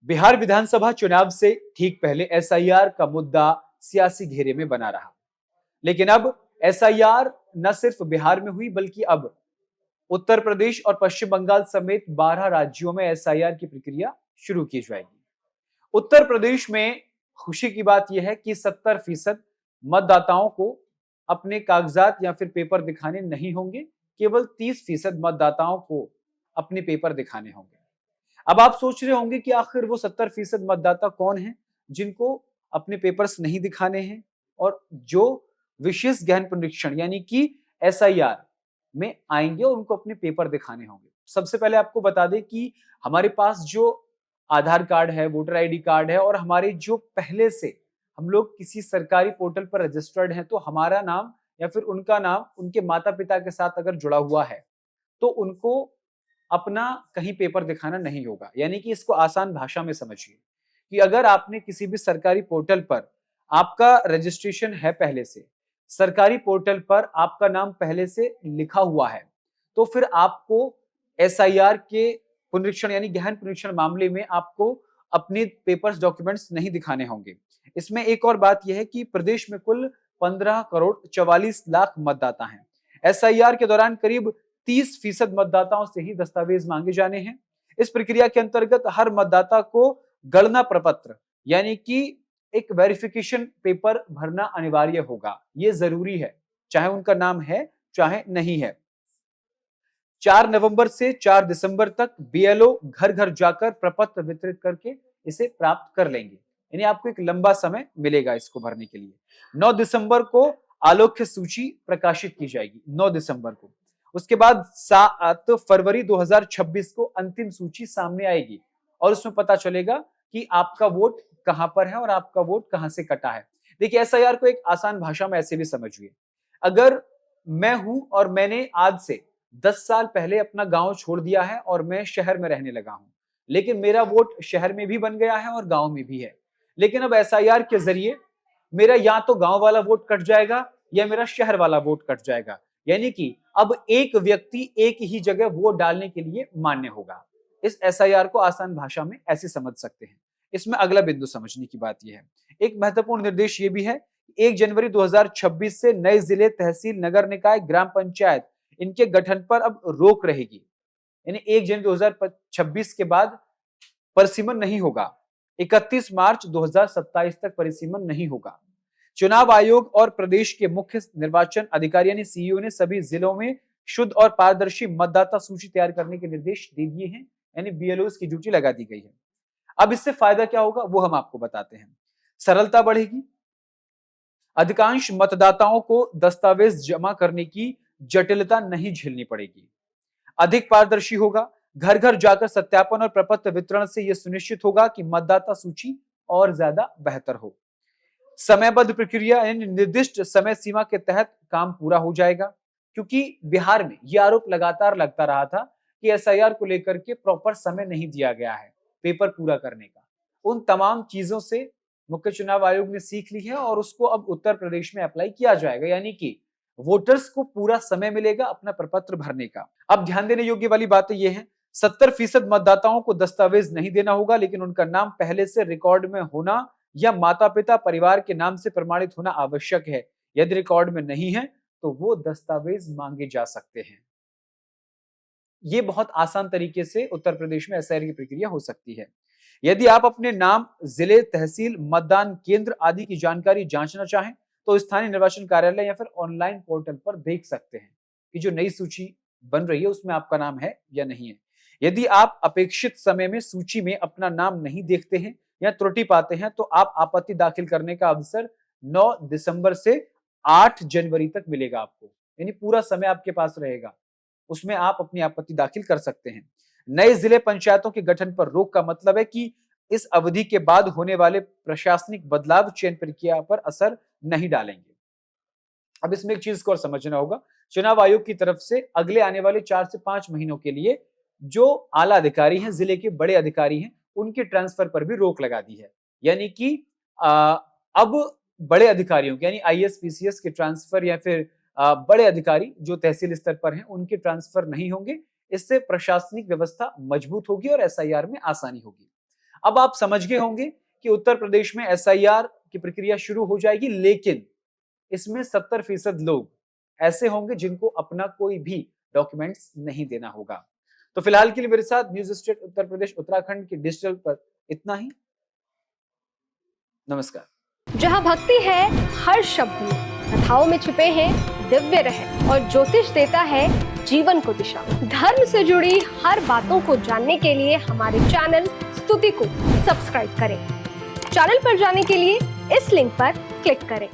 बिहार विधानसभा चुनाव से ठीक पहले एसआईआर का मुद्दा सियासी घेरे में बना रहा। लेकिन अब एसआईआर न सिर्फ बिहार में हुई बल्कि अब उत्तर प्रदेश और पश्चिम बंगाल समेत 12 राज्यों में एसआईआर की प्रक्रिया शुरू की जाएगी। उत्तर प्रदेश में खुशी की बात यह है कि 70% मतदाताओं को अपने कागजात या फिर पेपर दिखाने नहीं होंगे, केवल 30% मतदाताओं को अपने पेपर दिखाने होंगे। अब आप सोच रहे होंगे कि आखिर वो 70% मतदाता कौन है जिनको अपने पेपर्स नहीं दिखाने हैं और जो विशेष गहन पुनरीक्षण यानी कि एसआईआर में आएंगे और उनको अपने पेपर दिखाने होंगे। सबसे पहले आपको बता दें कि हमारे पास जो आधार कार्ड है, वोटर आईडी कार्ड है और हमारे जो पहले से हम लोग किसी सरकारी पोर्टल पर रजिस्टर्ड हैं, तो हमारा नाम या फिर उनका नाम उनके माता पिता के साथ अगर जुड़ा हुआ है तो उनको अपना कहीं पेपर दिखाना नहीं होगा। यानी कि इसको आसान भाषा में समझिए कि अगर आपने किसी भी सरकारी पोर्टल पर आपका रजिस्ट्रेशन है, पहले से सरकारी पोर्टल पर आपका नाम पहले से लिखा हुआ है, तो फिर आपको एसआईआर के पुनरीक्षण यानी गहन पुनरीक्षण मामले में आपको अपने पेपर्स डॉक्यूमेंट्स नहीं दिखाने होंगे। इसमें एक और बात यह है कि प्रदेश में कुल 15 करोड़ 44 लाख मतदाता हैं। एसआईआर के दौरान करीब 30% मतदाताओं से ही दस्तावेज मांगे जाने हैं। इस प्रक्रिया के अंतर्गत हर मतदाता को गणना प्रपत्र यानी कि एक वेरिफिकेशन पेपर भरना अनिवार्य होगा। ये जरूरी है, चाहे उनका नाम है चाहे नहीं है। 4 नवंबर से 4 दिसंबर तक बीएलओ घर घर जाकर प्रपत्र वितरित करके इसे प्राप्त कर लेंगे। यानी आपको एक लंबा समय मिलेगा इसको भरने के लिए। 9 दिसंबर को आलोक्य सूची प्रकाशित की जाएगी, 9 दिसंबर को। उसके बाद 7 फरवरी 2026 को अंतिम सूची सामने आएगी और उसमें पता चलेगा कि आपका वोट कहां पर है और आपका वोट कहां से कटा है। देखिए, एसआईआर को एक आसान भाषा में ऐसे भी समझिए। अगर मैं हूं और मैंने आज से 10 साल पहले अपना गांव छोड़ दिया है और मैं शहर में रहने लगा हूं, लेकिन मेरा वोट शहर में भी बन गया है और गांव में भी है। लेकिन अब एसआईआर के जरिए मेरा या तो गांव वाला वोट कट जाएगा या मेरा शहर वाला वोट कट जाएगा। यानी कि अब एक व्यक्ति एक ही जगह वोट डालने के लिए मान्य होगा। इस एसआईआर को आसान भाषा में ऐसे समझ सकते हैं। इसमें अगला बिंदु समझने की बात यह है, एक महत्वपूर्ण निर्देश ये भी है, 1 जनवरी 2026 से नए जिले, तहसील, नगर निकाय, ग्राम पंचायत इनके गठन पर अब रोक रहेगी। यानी 1 जनवरी 2026 के बाद परिसीमन नहीं होगा। 31 मार्च 2027 तक परिसीमन नहीं होगा। चुनाव आयोग और प्रदेश के मुख्य निर्वाचन अधिकारी यानी सीईओ ने सभी जिलों में शुद्ध और पारदर्शी मतदाता सूची तैयार करने के निर्देश दे दिए हैं। यानी बीएलओस की ड्यूटी लगा दी गई है। अब इससे फायदा क्या होगा वो हम आपको बताते हैं। सरलता बढ़ेगी, अधिकांश मतदाताओं को दस्तावेज जमा करने की जटिलता नहीं झेलनी पड़ेगी, अधिक पारदर्शी होगा, घर घर जाकर सत्यापन और प्रपत्र वितरण से यह सुनिश्चित होगा कि मतदाता सूची और ज्यादा बेहतर हो। समयबद्ध प्रक्रिया यानी निर्दिष्ट समय सीमा के तहत काम पूरा हो जाएगा, क्योंकि बिहार में यह आरोप लगातार लगता रहा था कि एसआईआर को लेकर के प्रॉपर समय नहीं दिया गया है पेपर पूरा करने का। उन तमाम चीजों से मुख्य चुनाव आयोग ने सीख ली है और उसको अब उत्तर प्रदेश में अप्लाई किया जाएगा। यानी कि वोटर्स को पूरा समय मिलेगा अपना प्रपत्र भरने का। अब ध्यान देने योग्य वाली बातें ये हैं, 70% मतदाताओं को दस्तावेज नहीं देना होगा, लेकिन उनका नाम पहले से रिकॉर्ड में होना या माता पिता परिवार के नाम से प्रमाणित होना आवश्यक है। यदि रिकॉर्ड में नहीं है तो वो दस्तावेज मांगे जा सकते हैं। ये बहुत आसान तरीके से उत्तर प्रदेश में एसआईआर की प्रक्रिया हो सकती है। यदि आप अपने नाम, जिले, तहसील, मतदान केंद्र आदि की जानकारी जांचना चाहें तो स्थानीय निर्वाचन कार्यालय या फिर ऑनलाइन पोर्टल पर देख सकते हैं कि जो नई सूची बन रही है उसमें आपका नाम है या नहीं है। यदि आप अपेक्षित समय में सूची में अपना नाम नहीं देखते हैं या त्रुटि पाते हैं तो आप आपत्ति दाखिल करने का अवसर 9 दिसंबर से 8 जनवरी तक मिलेगा आपको। यानी पूरा समय आपके पास रहेगा, उसमें आप अपनी आपत्ति दाखिल कर सकते हैं। नए जिले पंचायतों के गठन पर रोक का मतलब है कि इस अवधि के बाद होने वाले प्रशासनिक बदलाव चयन प्रक्रिया पर असर नहीं डालेंगे। अब इसमें एक चीज को और समझना होगा, चुनाव आयोग की तरफ से अगले आने वाले 4 से 5 महीनों के लिए जो आला अधिकारी हैं, जिले के बड़े अधिकारी हैं, उनके ट्रांसफर पर भी रोक लगा दी है। यानी कि अब बड़े अधिकारियों यानी आईएएस पीसीएस के ट्रांसफर या फिर बड़े अधिकारी जो तहसील स्तर पर हैं उनके ट्रांसफर नहीं होंगे। इससे प्रशासनिक व्यवस्था मजबूत होगी और एसआईआर में आसानी होगी। अब आप समझ गए होंगे कि उत्तर प्रदेश में एसआईआर की प्रक्रिया शुरू हो जाएगी, लेकिन इसमें 70% लोग ऐसे होंगे जिनको अपना कोई भी डॉक्यूमेंट्स नहीं देना होगा। तो फिलहाल के लिए मेरे साथ न्यूज स्टेट उत्तर प्रदेश उत्तराखंड की डिजिटल पर इतना ही। नमस्कार। जहां भक्ति है हर शब्द में, कथाओं में छुपे हैं दिव्य रहस्य और ज्योतिष देता है जीवन को दिशा। धर्म से जुड़ी हर बातों को जानने के लिए हमारे चैनल स्तुति को सब्सक्राइब करें। चैनल पर जाने के लिए इस लिंक पर क्लिक करें।